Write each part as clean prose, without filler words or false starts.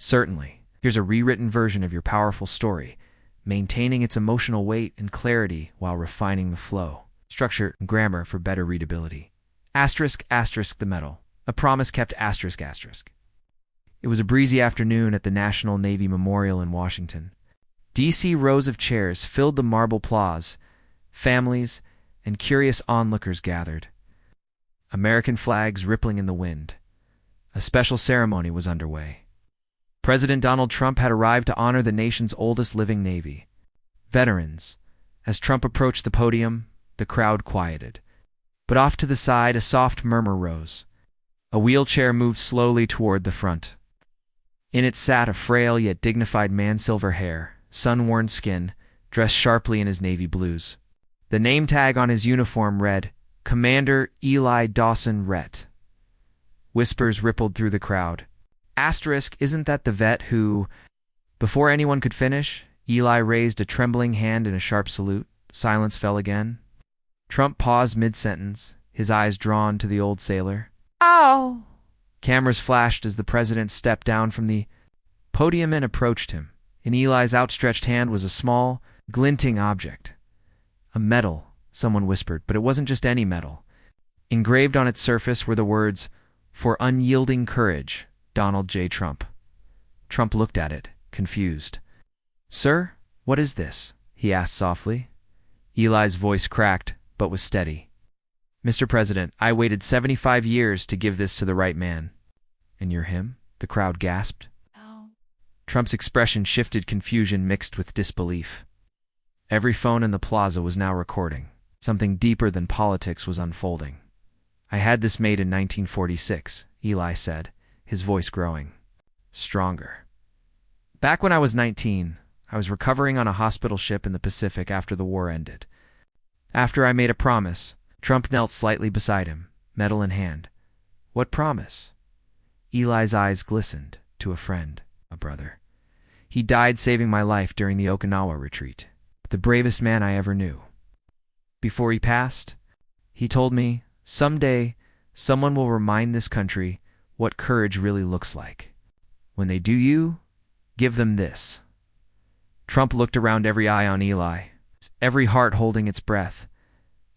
Certainly. Here's a rewritten version of your powerful story, maintaining its emotional weight and clarity while refining the flow, structure, and grammar for better readability. Asterisk, asterisk the medal. A promise kept, asterisk, asterisk. It was a breezy afternoon at the National Navy Memorial in Washington. D.C. rows of chairs filled the marble plaza. Families and curious onlookers gathered, American flags rippling in the wind. A special ceremony was underway. President Donald Trump had arrived to honor the nation's oldest living Navy. Veterans. As Trump approached the podium, the crowd quieted. But off to the side, a soft murmur rose. A wheelchair moved slowly toward the front. In it sat a frail yet dignified man, silver hair, sun-worn skin, dressed sharply in his navy blues. The name tag on his uniform read, Commander Eli Dawson, Ret. Whispers rippled through the crowd. Asterisk, isn't that the vet who... Before anyone could finish, Eli raised a trembling hand in a sharp salute. Silence fell again. Trump paused mid-sentence, his eyes drawn to the old sailor. "Oh!" Cameras flashed as the president stepped down from the podium and approached him. In Eli's outstretched hand was a small, glinting object. A medal, someone whispered, but it wasn't just any medal. Engraved on its surface were the words, "For unyielding courage, Donald J. Trump." Trump looked at it, confused. "Sir, what is this?" he asked softly. Eli's voice cracked, but was steady. "Mr. President, I waited 75 years to give this to the right man." "And you're him?" the crowd gasped. No. Trump's expression shifted, confusion mixed with disbelief. Every phone in the plaza was now recording. Something deeper than politics was unfolding. "I had this made in 1946, Eli said, his voice growing stronger. "Back when I was 19, I was recovering on a hospital ship in the Pacific after the war ended. After I made a promise," Trump knelt slightly beside him, medal in hand. "What promise?" Eli's eyes glistened. "To a friend, a brother. He died saving my life during the Okinawa retreat. The bravest man I ever knew. Before he passed, he told me, someday someone will remind this country what courage really looks like. When they do you, give them this." Trump looked around, every eye on Eli, every heart holding its breath.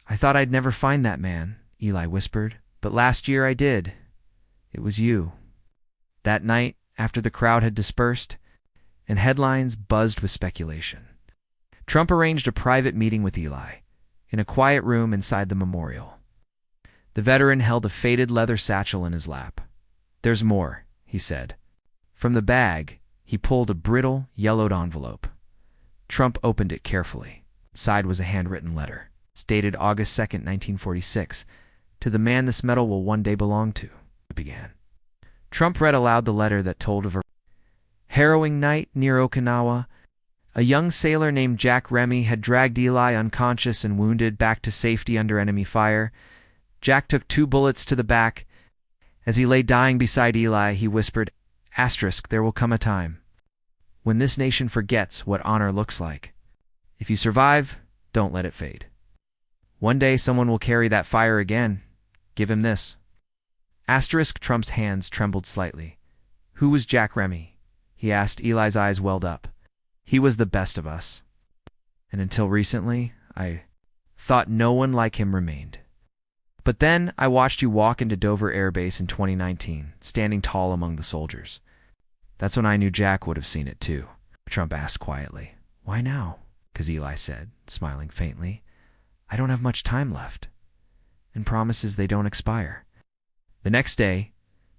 "I thought I'd never find that man," Eli whispered, "but last year I did. It was you." That night, after the crowd had dispersed, and headlines buzzed with speculation, Trump arranged a private meeting with Eli, in a quiet room inside the memorial. The veteran held a faded leather satchel in his lap. "There's more," he said. From the bag, he pulled a brittle, yellowed envelope. Trump opened it carefully. Inside was a handwritten letter, dated August 2nd, 1946, "To the man this medal will one day belong to," it began. Trump read aloud the letter that told of a harrowing night near Okinawa. A young sailor named Jack Remy had dragged Eli, unconscious and wounded, back to safety under enemy fire. Jack took 2 bullets to the back. As he lay dying beside Eli, he whispered, "Asterisk, there will come a time when this nation forgets what honor looks like. If you survive, don't let it fade. One day someone will carry that fire again. Give him this." Asterisk. Trump's hands trembled slightly. "Who was Jack Remy?" he asked. Eli's eyes welled up. "He was the best of us. And until recently, I thought no one like him remained. But then I watched you walk into Dover Air Base in 2019, standing tall among the soldiers. That's when I knew Jack would have seen it too." Trump asked quietly. "Why now?" "'Cause," Eli said, smiling faintly, "I don't have much time left. And promises, they don't expire." The next day,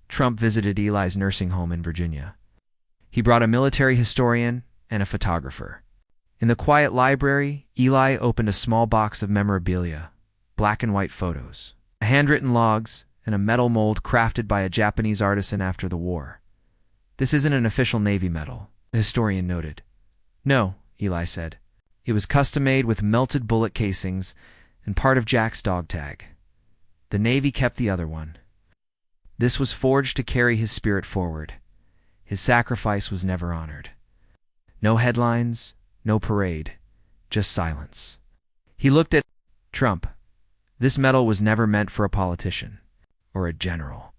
Trump visited Eli's nursing home in Virginia. He brought a military historian and a photographer. In the quiet library, Eli opened a small box of memorabilia, black and white photos, handwritten logs, and a metal mold crafted by a Japanese artisan after the war. "This isn't an official Navy medal," the historian noted. "No," Eli said. "It was custom-made with melted bullet casings and part of Jack's dog tag. The Navy kept the other one. This was forged to carry his spirit forward. His sacrifice was never honored. No headlines, no parade, just silence." He looked at Trump. "This medal was never meant for a politician or a general.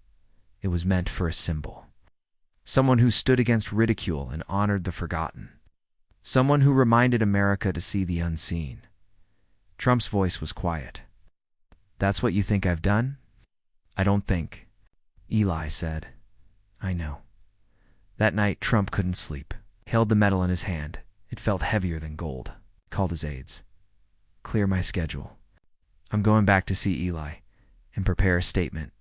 It was meant for a symbol." Someone who stood against ridicule and honored the forgotten. Someone who reminded America to see the unseen. Trump's voice was quiet. "That's what you think I've done?" "I don't think," Eli said. "I know." That night, Trump couldn't sleep. He held the medal in his hand. It felt heavier than gold. He called his aides. "Clear my schedule. I'm going back to see Eli and prepare a statement."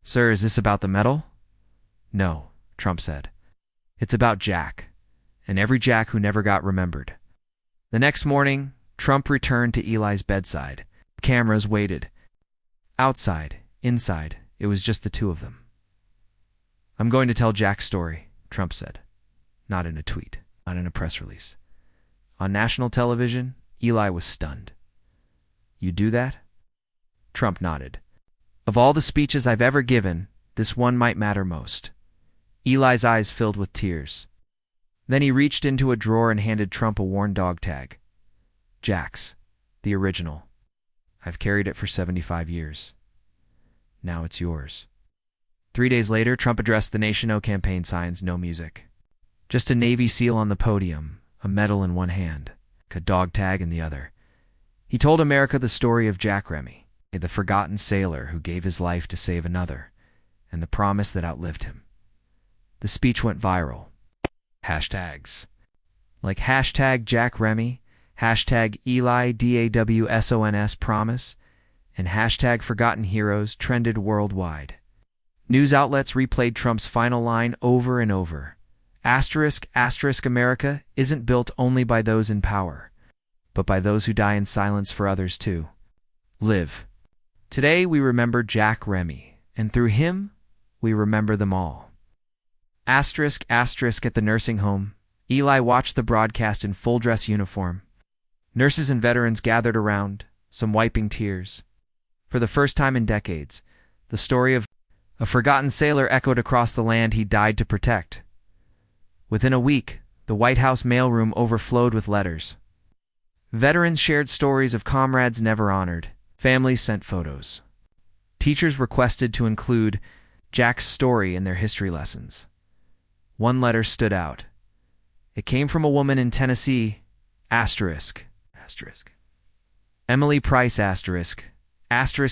"Sir, is this about the medal?" "No," Trump said. "It's about Jack, and every Jack who never got remembered." The next morning, Trump returned to Eli's bedside. Cameras waited. Outside, inside, it was just the two of them. "I'm going to tell Jack's story," Trump said. Not in a tweet, not in a press release. On national television, Eli was stunned. "You do that?" Trump nodded. "Of all the speeches I've ever given, this one might matter most." Eli's eyes filled with tears. Then he reached into a drawer and handed Trump a worn dog tag. "Jack's, the original. I've carried it for 75 years. Now it's yours." 3 days later, Trump addressed the nation. No campaign signs, no music. Just a Navy SEAL on the podium, a medal in one hand, a dog tag in the other. He told America the story of Jack Remy, the forgotten sailor who gave his life to save another, and the promise that outlived him. The speech went viral. Hashtags like hashtag Jack Remy, hashtag Eli Dawson's promise, and hashtag Forgotten Heroes trended worldwide. News outlets replayed Trump's final line over and over. **** America isn't built only by those in power, but by those who die in silence for others to live. Today we remember Jack Remy, and through him, we remember them all. **** At the nursing home, Eli watched the broadcast in full dress uniform. Nurses and veterans gathered around, some wiping tears. For the first time in decades, the story of a forgotten sailor echoed across the land he died to protect. Within a week, the White House mailroom overflowed with letters. Veterans shared stories of comrades never honored. Families sent photos. Teachers requested to include Jack's story in their history lessons. One letter stood out. It came from a woman in Tennessee, Emily Price,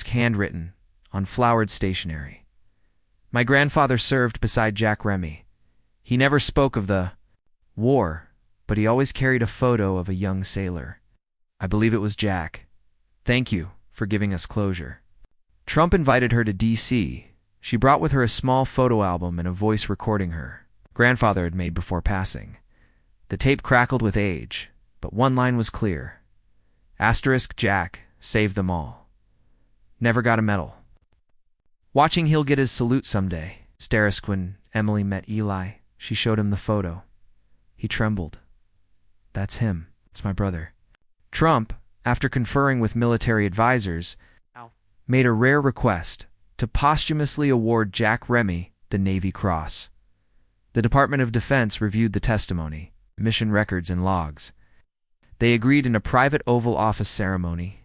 handwritten, on flowered stationery. "My grandfather served beside Jack Remy. He never spoke of the war, but he always carried a photo of a young sailor. I believe it was Jack. Thank you for giving us closure." Trump invited her to D.C. She brought with her a small photo album and a voice recording her grandfather had made before passing. The tape crackled with age, but one line was clear. Jack saved them all. Never got a medal. Watching he'll get his salute someday. When Emily met Eli, she showed him the photo. He trembled. "That's him. It's my brother." Trump, after conferring with military advisors, made a rare request to posthumously award Jack Remy the Navy Cross. The Department of Defense reviewed the testimony, mission records, and logs. They agreed in a private Oval Office ceremony.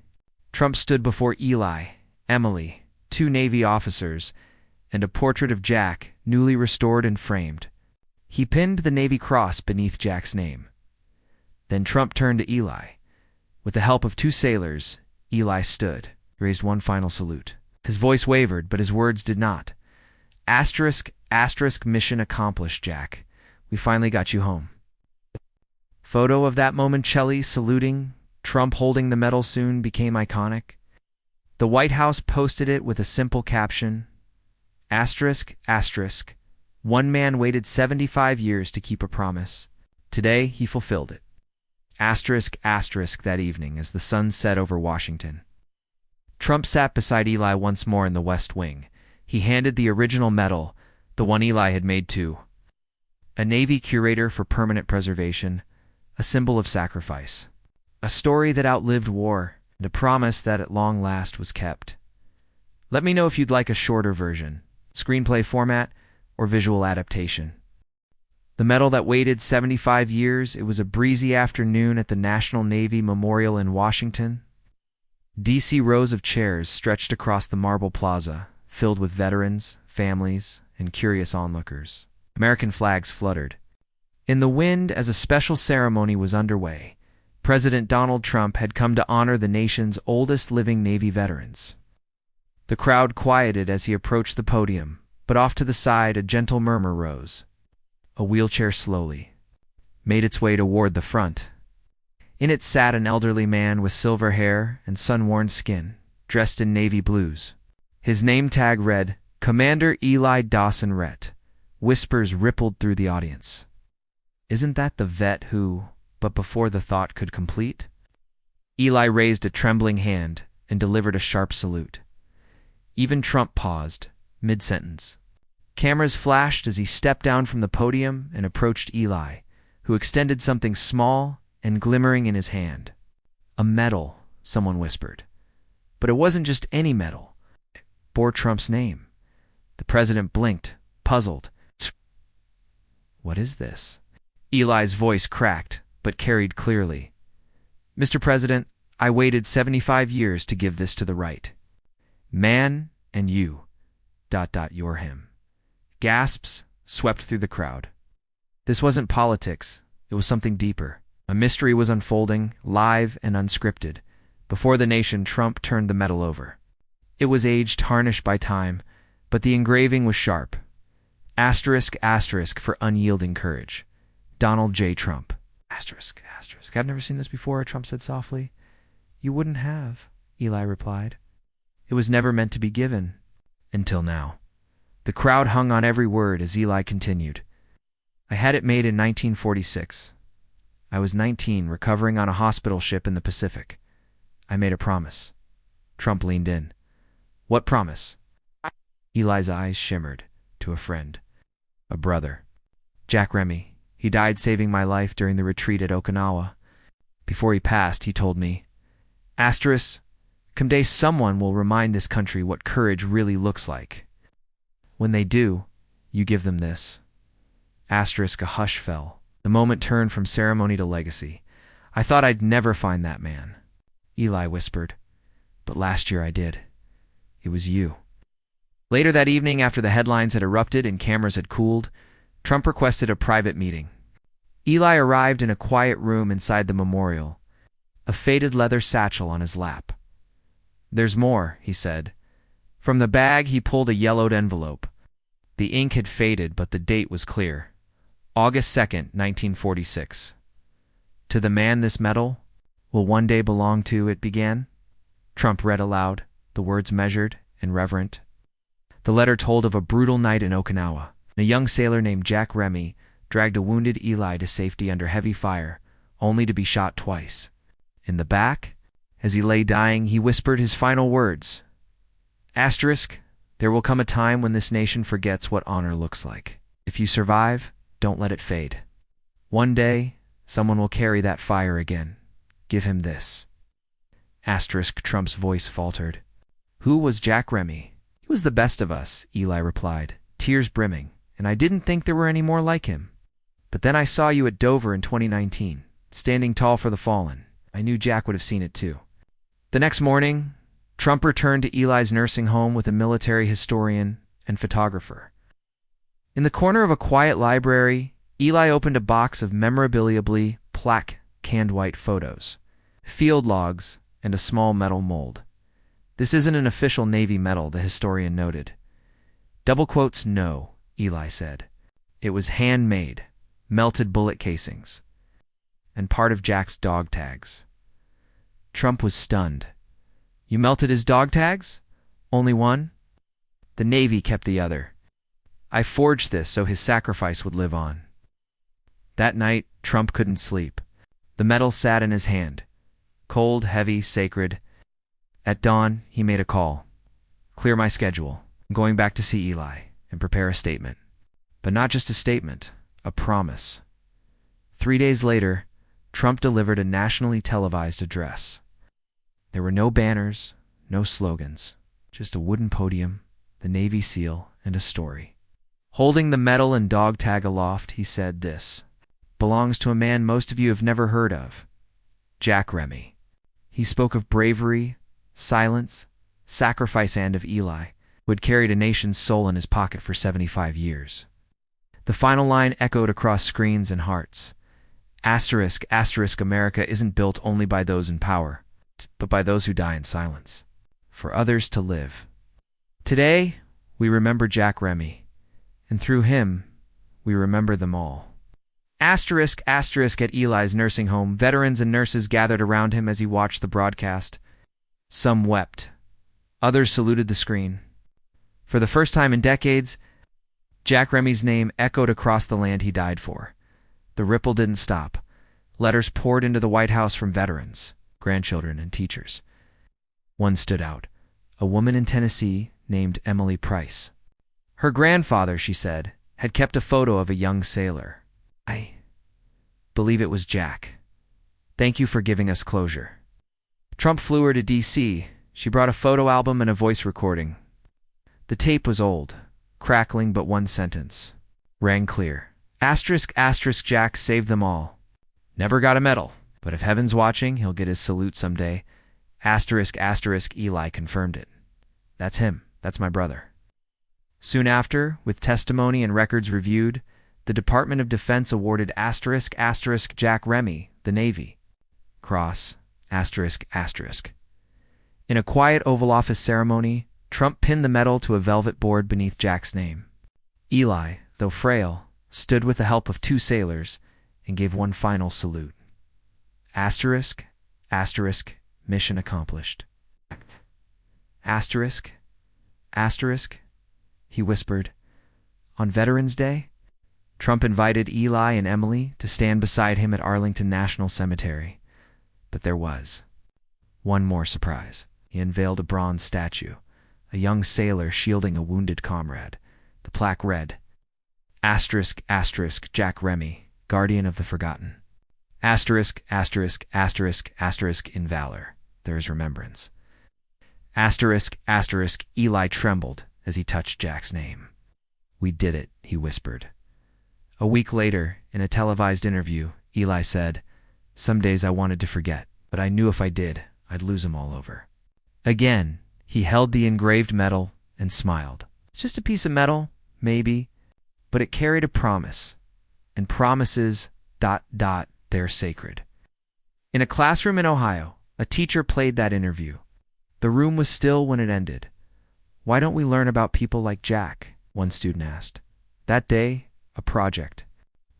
Trump stood before Eli, Emily, 2 Navy officers, and a portrait of Jack, newly restored and framed. He pinned the Navy Cross beneath Jack's name. Then Trump turned to Eli. With the help of 2 sailors, Eli stood, raised one final salute. His voice wavered, but his words did not. Mission accomplished, Jack. We finally got you home." Photo of that moment, Shelley saluting, Trump holding the medal, soon became iconic. The White House posted it with a simple caption, "One man waited 75 years to keep a promise. Today, he fulfilled it." That evening as the sun set over Washington. Trump sat beside Eli once more in the West Wing. He handed the original medal, the one Eli had made too. A Navy curator for permanent preservation, a symbol of sacrifice. A story that outlived war, and a promise that at long last was kept. Let me know if you'd like a shorter version, screenplay format, or visual adaptation. The medal that waited 75 years, it was a breezy afternoon at the National Navy Memorial in Washington. D.C. rows of chairs stretched across the marble plaza, filled with veterans, families, and curious onlookers. American flags fluttered in the wind as a special ceremony was underway. President Donald Trump had come to honor the nation's oldest living Navy veterans. The crowd quieted as he approached the podium, but off to the side a gentle murmur rose. A wheelchair slowly made its way toward the front. In it sat an elderly man with silver hair and sun-worn skin, dressed in navy blues. His name tag read, Commander Eli Dawson Rhett. Whispers rippled through the audience. Isn't that the vet who... But before the thought could complete, Eli raised a trembling hand and delivered a sharp salute. Even Trump paused, mid-sentence. Cameras flashed as he stepped down from the podium and approached Eli, who extended something small and glimmering in his hand. A medal, someone whispered. But it wasn't just any medal. It bore Trump's name. The president blinked, puzzled. What is this? Eli's voice cracked, but carried clearly. Mr. President, I waited 75 years to give this to the right. Man and you... You're him. Gasps swept through the crowd. This wasn't politics. It was something deeper. A mystery was unfolding, live and unscripted. Before the nation, Trump turned the medal over. It was age tarnished by time, but the engraving was sharp. Asterisk, asterisk for unyielding courage. Donald J. Trump. Asterisk, asterisk. I've never seen this before, Trump said softly. You wouldn't have, Eli replied. It was never meant to be given. Until now. The crowd hung on every word as Eli continued. I had it made in 1946. I was 19, recovering on a hospital ship in the Pacific. I made a promise. Trump leaned in. What promise? Eli's eyes shimmered. To a friend. A brother. Jack Remy. He died saving my life during the retreat at Okinawa. Before he passed, he told me, Asterisk, someday someone will remind this country what courage really looks like. When they do, you give them this. Asterisk, a hush fell. The moment turned from ceremony to legacy. I thought I'd never find that man. Eli whispered. But last year I did. It was you. Later that evening, after the headlines had erupted and cameras had cooled, Trump requested a private meeting. Eli arrived in a quiet room inside the memorial, a faded leather satchel on his lap. There's more, he said. From the bag he pulled a yellowed envelope. The ink had faded, but the date was clear. August 2nd, 1946. To the man this medal will one day belong to, it began. Trump read aloud, the words measured and reverent. The letter told of a brutal night in Okinawa. A young sailor named Jack Remy dragged a wounded Eli to safety under heavy fire, only to be shot twice. In the back, as he lay dying, he whispered his final words. Asterisk, there will come a time when this nation forgets what honor looks like. If you survive, don't let it fade. One day, someone will carry that fire again. Give him this. Asterisk, Trump's voice faltered. Who was Jack Remy? He was the best of us, Eli replied, tears brimming. And I didn't think there were any more like him. But then I saw you at Dover in 2019, standing tall for the fallen. I knew Jack would have seen it too. The next morning, Trump returned to Eli's nursing home with a military historian and photographer. In the corner of a quiet library, Eli opened a box of memorabilia canned white photos, field logs, and a small metal mold. This isn't an official Navy medal, the historian noted. Double quotes, no. Eli said. It was handmade, melted bullet casings, and part of Jack's dog tags. Trump was stunned. You melted his dog tags? Only one? The Navy kept the other. I forged this so his sacrifice would live on. That night, Trump couldn't sleep. The medal sat in his hand. Cold, heavy, sacred. At dawn, he made a call. Clear my schedule. I'm going back to see Eli and prepare a statement. But not just a statement, a promise. 3 days later, Trump delivered a nationally televised address. There were no banners, no slogans, just a wooden podium, the Navy seal, and a story. Holding the medal and dog tag aloft, he said this, belongs to a man most of you have never heard of, Jack Remy. He spoke of bravery, silence, sacrifice, and of Eli, who had carried a nation's soul in his pocket for 75 years. The final line echoed across screens and hearts. Asterisk, asterisk, America isn't built only by those in power, but by those who die in silence, for others to live. Today, we remember Jack Remy, and through him, we remember them all. Asterisk, asterisk, at Eli's nursing home, veterans and nurses gathered around him as he watched the broadcast. Some wept. Others saluted the screen. For the first time in decades, Jack Remy's name echoed across the land he died for. The ripple didn't stop. Letters poured into the White House from veterans, grandchildren, and teachers. One stood out, a woman in Tennessee named Emily Price. Her grandfather, she said, had kept a photo of a young sailor. I believe it was Jack. Thank you for giving us closure. Trump flew her to D.C. She brought a photo album and a voice recording. The tape was old, crackling, but one sentence rang clear. Asterisk, asterisk, Jack saved them all. Never got a medal, but if heaven's watching, he'll get his salute someday. Asterisk, asterisk, Eli confirmed it. That's him. That's my brother. Soon after, with testimony and records reviewed, the Department of Defense awarded asterisk, asterisk, Jack Remy, the Navy. Cross, asterisk, asterisk. In a quiet Oval Office ceremony, Trump pinned the medal to a velvet board beneath Jack's name. Eli, though frail, stood with the help of two sailors and gave one final salute. Asterisk, asterisk, mission accomplished. Asterisk, asterisk, he whispered. On Veterans Day, Trump invited Eli and Emily to stand beside him at Arlington National Cemetery. But there was one more surprise. He unveiled a bronze statue, a young sailor shielding a wounded comrade. The plaque read, asterisk, asterisk, Jack Remy, guardian of the forgotten. Asterisk, asterisk, asterisk, asterisk, in valor, there is remembrance. Asterisk, asterisk, Eli trembled as he touched Jack's name. We did it, he whispered. A week later, in a televised interview, Eli said, some days I wanted to forget, but I knew if I did, I'd lose them all over. Again, he held the engraved medal and smiled. It's just a piece of metal, maybe, but it carried a promise. And promises, they're sacred. In a classroom in Ohio, a teacher played that interview. The room was still when it ended. Why don't we learn about people like Jack? One student asked. That day, a project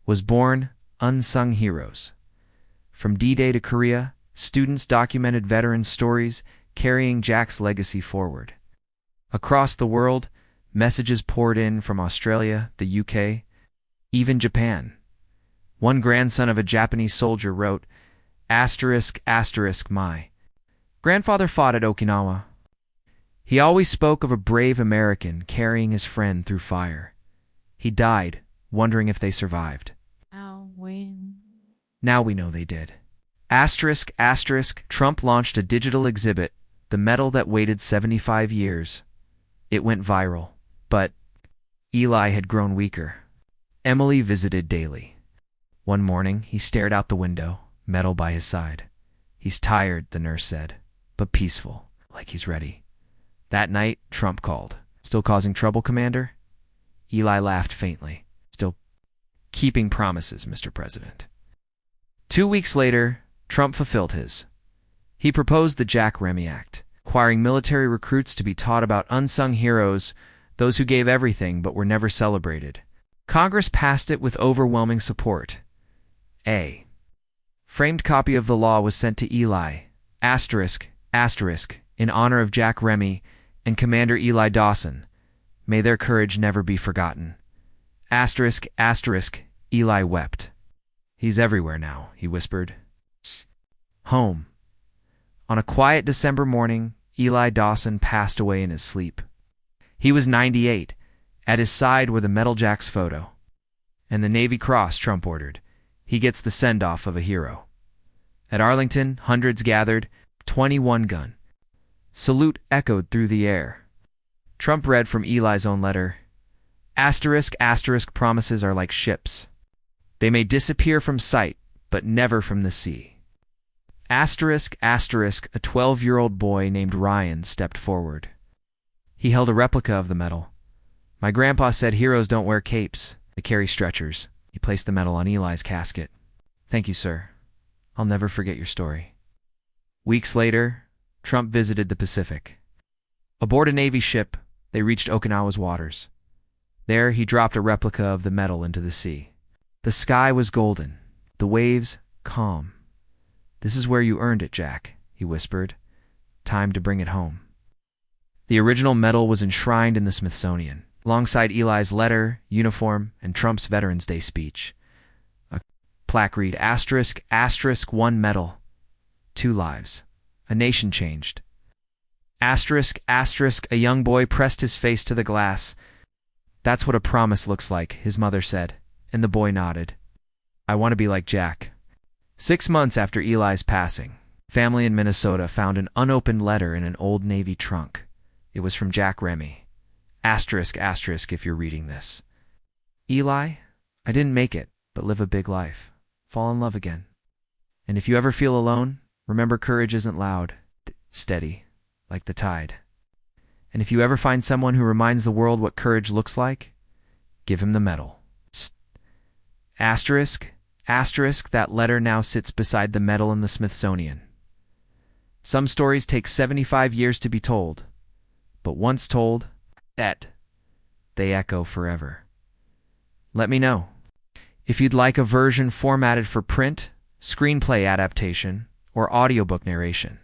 was born, Unsung Heroes. From D-Day to Korea, students documented veterans' stories, carrying Jack's legacy forward. Across the world, messages poured in from Australia, the UK, even Japan. One grandson of a Japanese soldier wrote, asterisk, asterisk, my grandfather fought at Okinawa. He always spoke of a brave American carrying his friend through fire. He died, wondering if they survived. Now we know they did. Asterisk, asterisk, Trump launched a digital exhibit, the medal that waited 75 years. It went viral, but Eli had grown weaker. Emily visited daily. One morning, he stared out the window, medal by his side. He's tired, the nurse said, but peaceful, like he's ready. That night, Trump called. Still causing trouble, Commander? Eli laughed faintly. Still keeping promises, Mr. President. 2 weeks later, Trump fulfilled his. He proposed the Jack Remy Act, requiring military recruits to be taught about unsung heroes, those who gave everything but were never celebrated. Congress passed it with overwhelming support. A framed copy of the law was sent to Eli, asterisk, asterisk, in honor of Jack Remy and Commander Eli Dawson. May their courage never be forgotten. Asterisk, asterisk, Eli wept. He's everywhere now, he whispered. Home. On a quiet December morning, Eli Dawson passed away in his sleep. He was 98. At his side were the Medal Jack's photo. And the Navy Cross, Trump ordered. He gets the send-off of a hero. At Arlington, hundreds gathered, 21 gun. Salute echoed through the air. Trump read from Eli's own letter, asterisk, asterisk, promises are like ships. They may disappear from sight, but never from the sea. Asterisk, asterisk, a 12-year-old boy named Ryan stepped forward. He held a replica of the medal. My grandpa said heroes don't wear capes. They carry stretchers. He placed the medal on Eli's casket. Thank you, sir. I'll never forget your story. Weeks later, Trump visited the Pacific. Aboard a Navy ship, they reached Okinawa's waters. There, he dropped a replica of the medal into the sea. The sky was golden, the waves calm. This is where you earned it, Jack, he whispered. Time to bring it home. The original medal was enshrined in the Smithsonian, alongside Eli's letter, uniform, and Trump's Veterans Day speech. A plaque read, ***, 1 medal, 2 lives. A nation changed. ***, a young boy pressed his face to the glass. That's what a promise looks like, his mother said, and the boy nodded. I want to be like Jack. 6 months after Eli's passing, family in Minnesota found an unopened letter in an old Navy trunk. It was from Jack Remy. ***, if you're reading this. Eli, I didn't make it, but live a big life. Fall in love again. And if you ever feel alone, remember courage isn't loud, steady, like the tide. And if you ever find someone who reminds the world what courage looks like, give him the medal. That letter now sits beside the medal in the Smithsonian. Some stories take 75 years to be told, but once told, they echo forever. Let me know if you'd like a version formatted for print, screenplay adaptation, or audiobook narration.